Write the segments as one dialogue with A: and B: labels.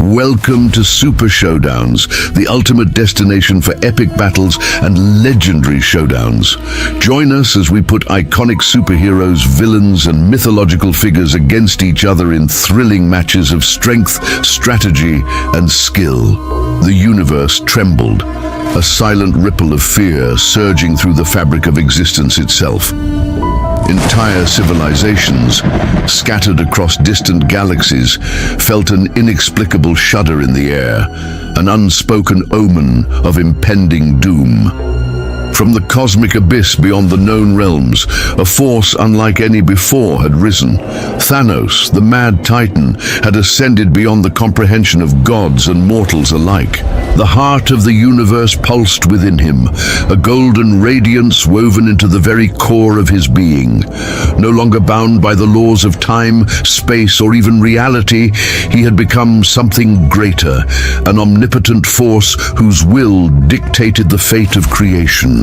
A: Welcome to Super Showdowns, the ultimate destination for epic battles and legendary showdowns. Join us as we put iconic superheroes, villains, and mythological figures against each other in thrilling matches of strength, strategy, and skill. The universe trembled, a silent ripple of fear surging through the fabric of existence itself. Entire civilizations, scattered across distant galaxies, felt an inexplicable shudder in the air, an unspoken omen of impending doom. From the cosmic abyss beyond the known realms, a force unlike any before had risen. Thanos, the mad titan, had ascended beyond the comprehension of gods and mortals alike. The heart of the universe pulsed within him, a golden radiance woven into the very core of his being. No longer bound by the laws of time, space, or even reality, he had become something greater, an omnipotent force whose will dictated the fate of creation.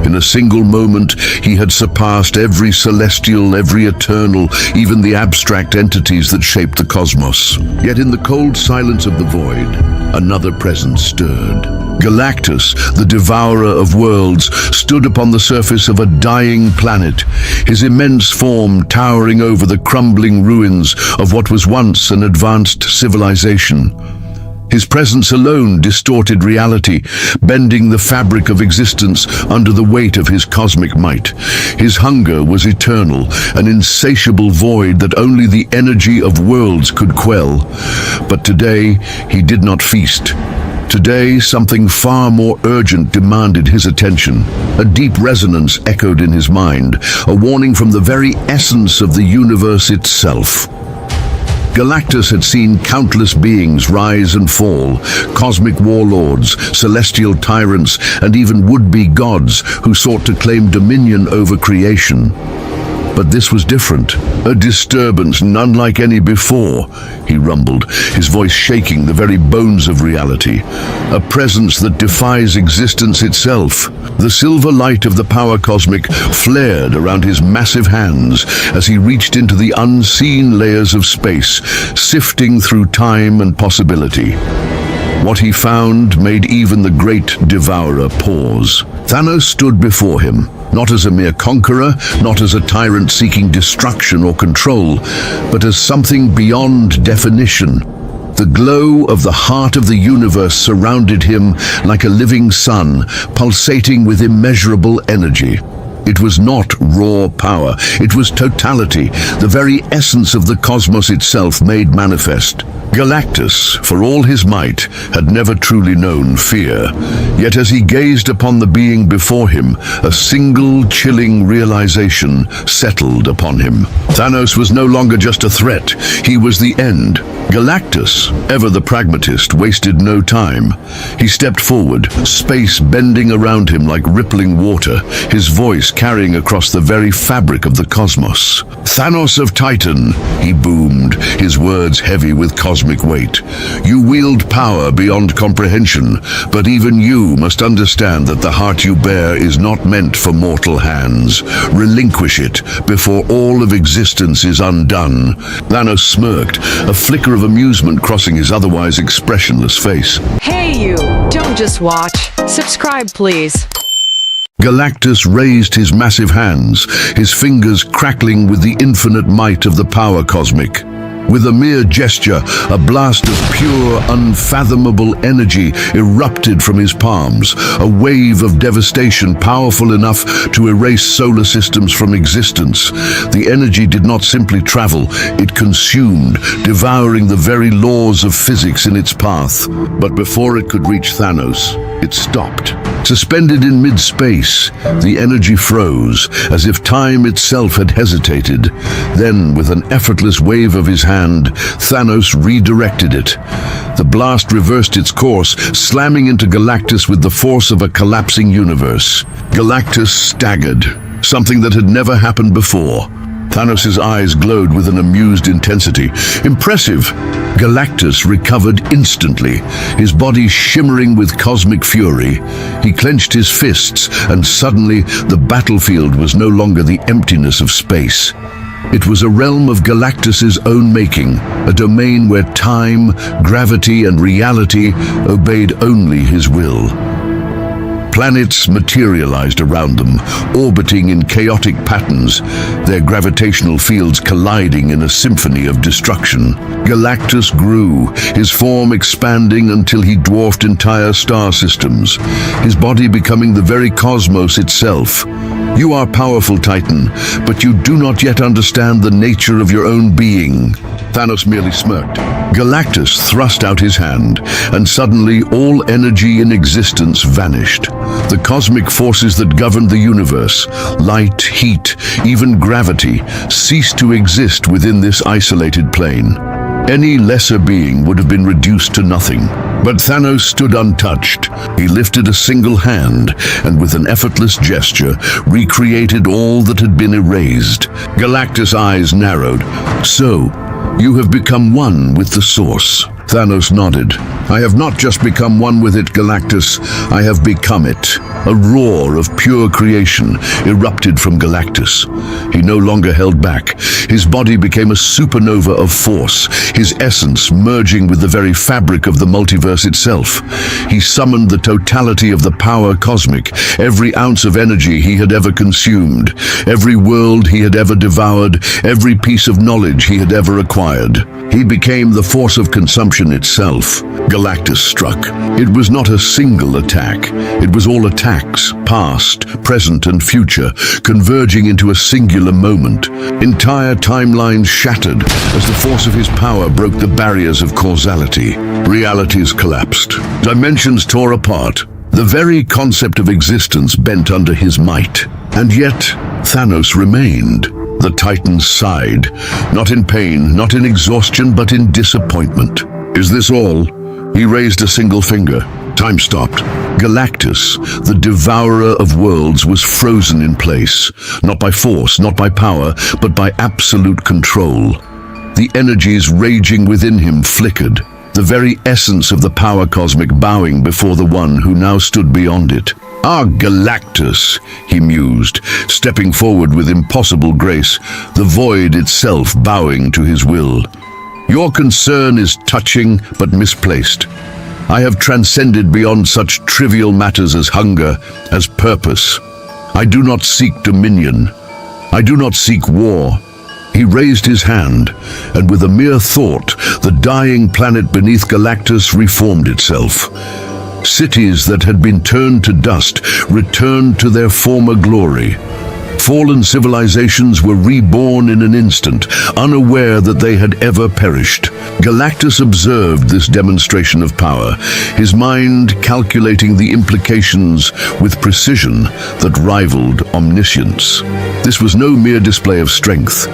A: In a single moment, he had surpassed every celestial, every eternal, even the abstract entities that shaped the cosmos. Yet in the cold silence of the void, another presence stirred. Galactus, the Devourer of Worlds, stood upon the surface of a dying planet, his immense form towering over the crumbling ruins of what was once an advanced civilization. His presence alone distorted reality, bending the fabric of existence under the weight of his cosmic might. His hunger was eternal, an insatiable void that only the energy of worlds could quell. But today, he did not feast. Today, something far more urgent demanded his attention. A deep resonance echoed in his mind, a warning from the very essence of the universe itself. Galactus had seen countless beings rise and fall, cosmic warlords, celestial tyrants, and even would-be gods who sought to claim dominion over creation. But this was different, a disturbance none like any before, he rumbled, his voice shaking the very bones of reality. A presence that defies existence itself. The silver light of the Power Cosmic flared around his massive hands as he reached into the unseen layers of space, sifting through time and possibility. What he found made even the great Devourer pause. Thanos stood before him, not as a mere conqueror, not as a tyrant seeking destruction or control, but as something beyond definition. The glow of the heart of the universe surrounded him like a living sun, pulsating with immeasurable energy. It was not raw power, it was totality, the very essence of the cosmos itself made manifest. Galactus, for all his might, had never truly known fear. Yet as he gazed upon the being before him, a single chilling realization settled upon him. Thanos was no longer just a threat, he was the end. Galactus, ever the pragmatist, wasted no time. He stepped forward, space bending around him like rippling water, his voice carrying across the very fabric of the cosmos. "Thanos of Titan," he boomed, his words heavy with cosmic weight. "You wield power beyond comprehension, but even you must understand that the heart you bear is not meant for mortal hands. Relinquish it before all of existence is undone." Thanos smirked, a flicker of amusement crossing his otherwise expressionless face.
B: Hey you, don't just watch. Subscribe please.
A: Galactus raised his massive hands, his fingers crackling with the infinite might of the Power Cosmic. With a mere gesture, a blast of pure, unfathomable energy erupted from his palms, a wave of devastation powerful enough to erase solar systems from existence. The energy did not simply travel, it consumed, devouring the very laws of physics in its path. But before it could reach Thanos, it stopped. Suspended in mid-space, the energy froze, as if time itself had hesitated. Then, with an effortless wave of his hand, Thanos redirected it. The blast reversed its course, slamming into Galactus with the force of a collapsing universe. Galactus staggered, something that had never happened before. Thanos' eyes glowed with an amused intensity. Impressive! Galactus recovered instantly, his body shimmering with cosmic fury. He clenched his fists, and suddenly the battlefield was no longer the emptiness of space. It was a realm of Galactus's own making, a domain where time, gravity, and reality obeyed only his will. Planets materialized around them, orbiting in chaotic patterns, their gravitational fields colliding in a symphony of destruction. Galactus grew, his form expanding until he dwarfed entire star systems, his body becoming the very cosmos itself. You are powerful, Titan, but you do not yet understand the nature of your own being. Thanos merely smirked. Galactus thrust out his hand, and suddenly all energy in existence vanished. The cosmic forces that governed the universe, light, heat, even gravity, ceased to exist within this isolated plane. Any lesser being would have been reduced to nothing. But Thanos stood untouched. He lifted a single hand and with an effortless gesture recreated all that had been erased. Galactus' eyes narrowed. So, you have become one with the Source. Thanos nodded. I have not just become one with it, Galactus. I have become it. A roar of pure creation erupted from Galactus. He no longer held back. His body became a supernova of force, his essence merging with the very fabric of the multiverse itself. He summoned the totality of the power cosmic, every ounce of energy he had ever consumed, every world he had ever devoured, every piece of knowledge he had ever acquired. He became the force of consumption itself. Galactus struck. It was not a single attack. It was all attacks, past, present, and future, converging into a singular moment. Entire timelines shattered as the force of his power broke the barriers of causality. Realities collapsed. Dimensions tore apart. The very concept of existence bent under his might. And yet, Thanos remained. The Titan sighed, not in pain, not in exhaustion, but in disappointment. Is this all? He raised a single finger. Time stopped. Galactus, the Devourer of Worlds, was frozen in place, not by force, not by power, but by absolute control. The energies raging within him flickered, the very essence of the power cosmic bowing before the one who now stood beyond it. Ah, Galactus, he mused, stepping forward with impossible grace, the void itself bowing to his will. Your concern is touching but misplaced. I have transcended beyond such trivial matters as hunger, as purpose. I do not seek dominion. I do not seek war. He raised his hand, and with a mere thought, the dying planet beneath Galactus reformed itself. Cities that had been turned to dust returned to their former glory. Fallen civilizations were reborn in an instant, unaware that they had ever perished. Galactus observed this demonstration of power, his mind calculating the implications with precision that rivaled omniscience. This was no mere display of strength.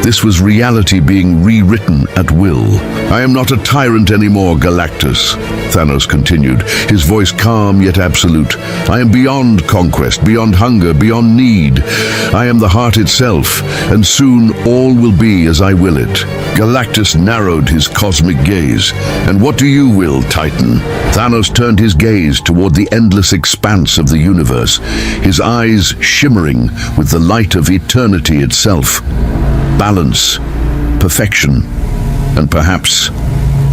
A: This was reality being rewritten at will. I am not a tyrant anymore, Galactus, Thanos continued, his voice calm yet absolute. I am beyond conquest, beyond hunger, beyond need. I am the heart itself, and soon all will be as I will it. Galactus narrowed his cosmic gaze. And what do you will, Titan? Thanos turned his gaze toward the endless expanse of the universe, his eyes shimmering with the light of eternity itself. Balance, perfection, and perhaps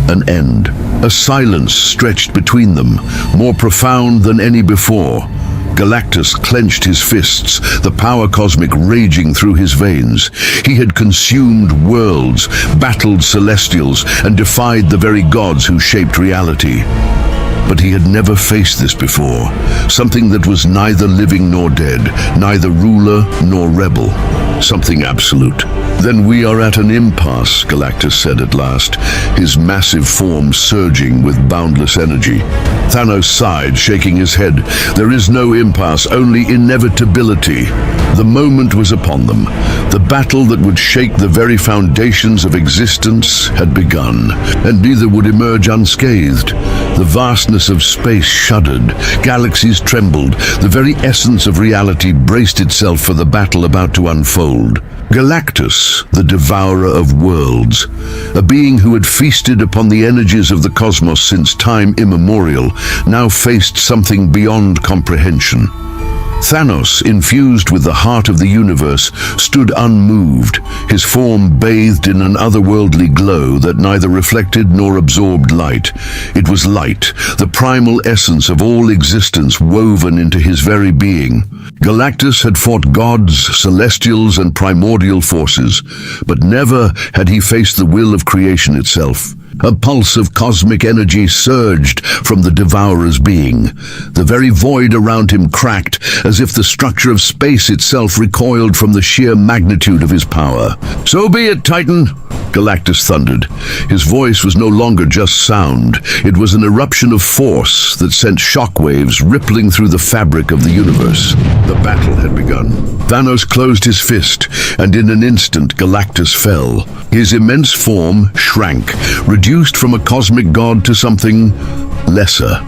A: an end. A silence stretched between them, more profound than any before. Galactus clenched his fists, the power cosmic raging through his veins. He had consumed worlds, battled celestials, and defied the very gods who shaped reality. But he had never faced this before, something that was neither living nor dead, neither ruler nor rebel, something absolute. Then we are at an impasse, Galactus said at last, his massive form surging with boundless energy. Thanos sighed, shaking his head. There is no impasse, only inevitability. The moment was upon them. The battle that would shake the very foundations of existence had begun, and neither would emerge unscathed. The vastness of space shuddered, galaxies trembled, the very essence of reality braced itself for the battle about to unfold. Galactus, the Devourer of Worlds, a being who had feasted upon the energies of the cosmos since time immemorial, now faced something beyond comprehension. Thanos, infused with the heart of the universe, stood unmoved, his form bathed in an otherworldly glow that neither reflected nor absorbed light. It was light, the primal essence of all existence woven into his very being. Galactus had fought gods, celestials, and primordial forces, but never had he faced the will of creation itself. A pulse of cosmic energy surged from the Devourer's being. The very void around him cracked, as if the structure of space itself recoiled from the sheer magnitude of his power. "So be it, Titan!" Galactus thundered. His voice was no longer just sound. It was an eruption of force that sent shockwaves rippling through the fabric of the universe. The battle had begun. Thanos closed his fist, and in an instant Galactus fell. His immense form shrank, reduced from a cosmic god to something lesser.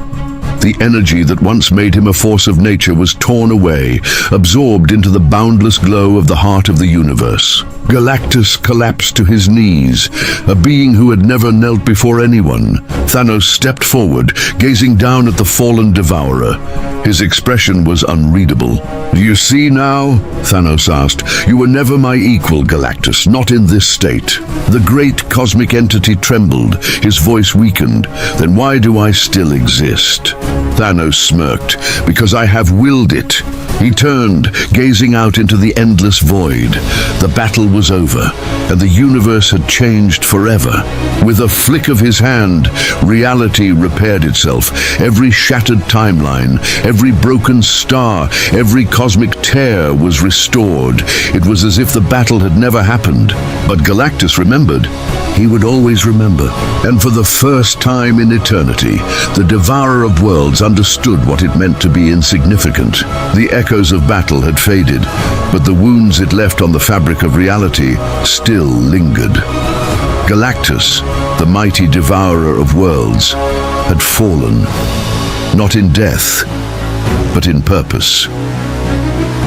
A: The energy that once made him a force of nature was torn away, absorbed into the boundless glow of the heart of the universe. Galactus collapsed to his knees, a being who had never knelt before anyone. Thanos stepped forward, gazing down at the fallen Devourer. His expression was unreadable. "Do you see now?" Thanos asked. "You were never my equal, Galactus, not in this state." The great cosmic entity trembled, his voice weakened. "Then why do I still exist?" Thanos smirked. "Because I have willed it." He turned, gazing out into the endless void. The battle was over, and the universe had changed forever. With a flick of his hand, reality repaired itself. Every shattered timeline, every broken star, every cosmic tear was restored. It was as if the battle had never happened. But Galactus remembered. He would always remember. And for the first time in eternity, the Devourer of Worlds understood what it meant to be insignificant. The echoes of battle had faded, but the wounds it left on the fabric of reality still lingered. Galactus, the mighty Devourer of Worlds, had fallen, not in death, but in purpose.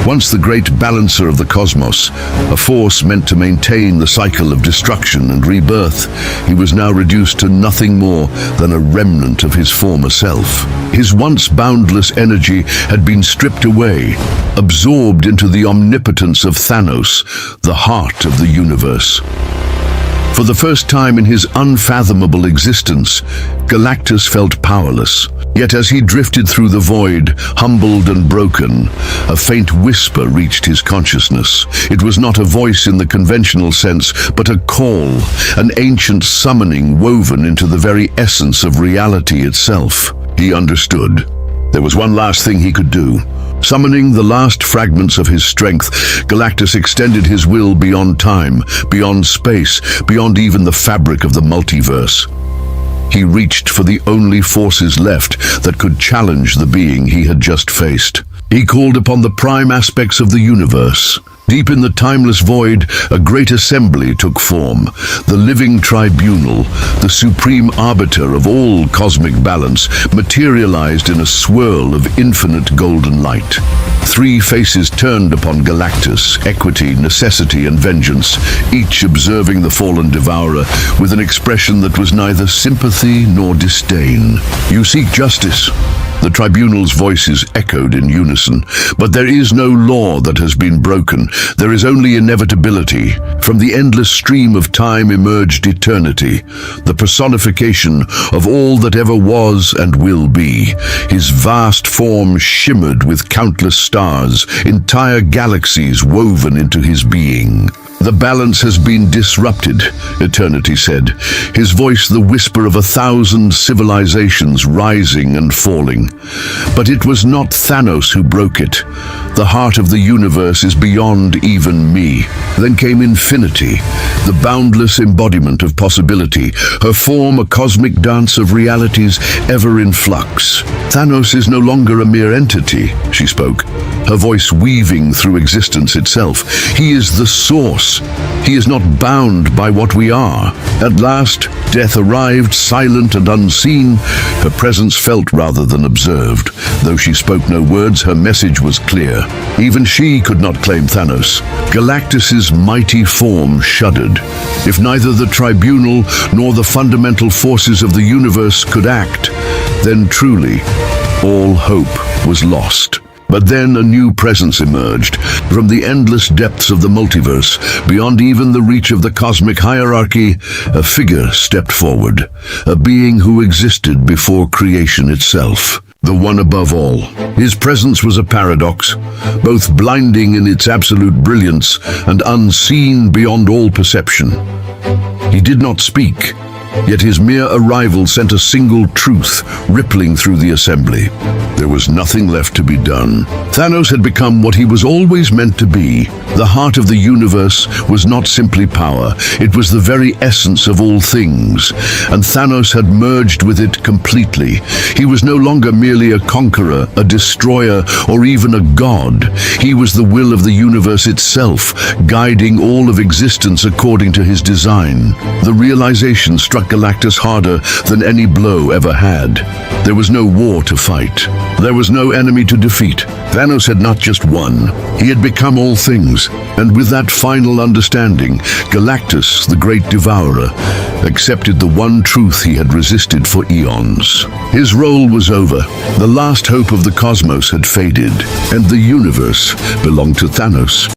A: Once the great balancer of the cosmos, a force meant to maintain the cycle of destruction and rebirth, he was now reduced to nothing more than a remnant of his former self. His once boundless energy had been stripped away, absorbed into the omnipotence of Thanos, the heart of the universe. For the first time in his unfathomable existence, Galactus felt powerless. Yet as he drifted through the void, humbled and broken, a faint whisper reached his consciousness. It was not a voice in the conventional sense, but a call, an ancient summoning woven into the very essence of reality itself. He understood. There was one last thing he could do. Summoning the last fragments of his strength, Galactus extended his will beyond time, beyond space, beyond even the fabric of the multiverse. He reached for the only forces left that could challenge the being he had just faced. He called upon the prime aspects of the universe. Deep in the timeless void, a great assembly took form. The living tribunal, the supreme arbiter of all cosmic balance, materialized in a swirl of infinite golden light. Three faces turned upon Galactus: equity, necessity, and vengeance, each observing the fallen devourer with an expression that was neither sympathy nor disdain. "You seek justice." The tribunal's voices echoed in unison. "But there is no law that has been broken. There is only inevitability. From the endless stream of time emerged eternity, the personification of all that ever was and will be. His vast form shimmered with countless stars, entire galaxies woven into his being. The balance has been disrupted," Eternity said, his voice the whisper of 1,000 civilizations rising and falling. "But it was not Thanos who broke it. The heart of the universe is beyond even me." Then came Infinity, the boundless embodiment of possibility, her form a cosmic dance of realities ever in flux. "Thanos is no longer a mere entity," she spoke, her voice weaving through existence itself. "He is the source. He is not bound by what we are." At last, death arrived, silent and unseen, her presence felt rather than observed. Though she spoke no words, her message was clear. Even she could not claim Thanos. Galactus's mighty form shuddered. If neither the tribunal nor the fundamental forces of the universe could act, then truly all hope was lost. But then a new presence emerged. From the endless depths of the multiverse, beyond even the reach of the cosmic hierarchy, a figure stepped forward, a being who existed before creation itself. The one above all. His presence was a paradox, both blinding in its absolute brilliance and unseen beyond all perception. He did not speak, yet his mere arrival sent a single truth rippling through the assembly. There was nothing left to be done. Thanos had become what he was always meant to be. The heart of the universe was not simply power, it was the very essence of all things, and Thanos had merged with it completely. He was no longer merely a conqueror, a destroyer, or even a god. He was the will of the universe itself, guiding all of existence according to his design. The realization struck Galactus harder than any blow ever had. There was no war to fight. There was no enemy to defeat. Thanos had not just won, he had become all things. And with that final understanding, Galactus, the great Devourer, accepted the one truth he had resisted for eons. His role was over. The last hope of the cosmos had faded, and the universe belonged to Thanos.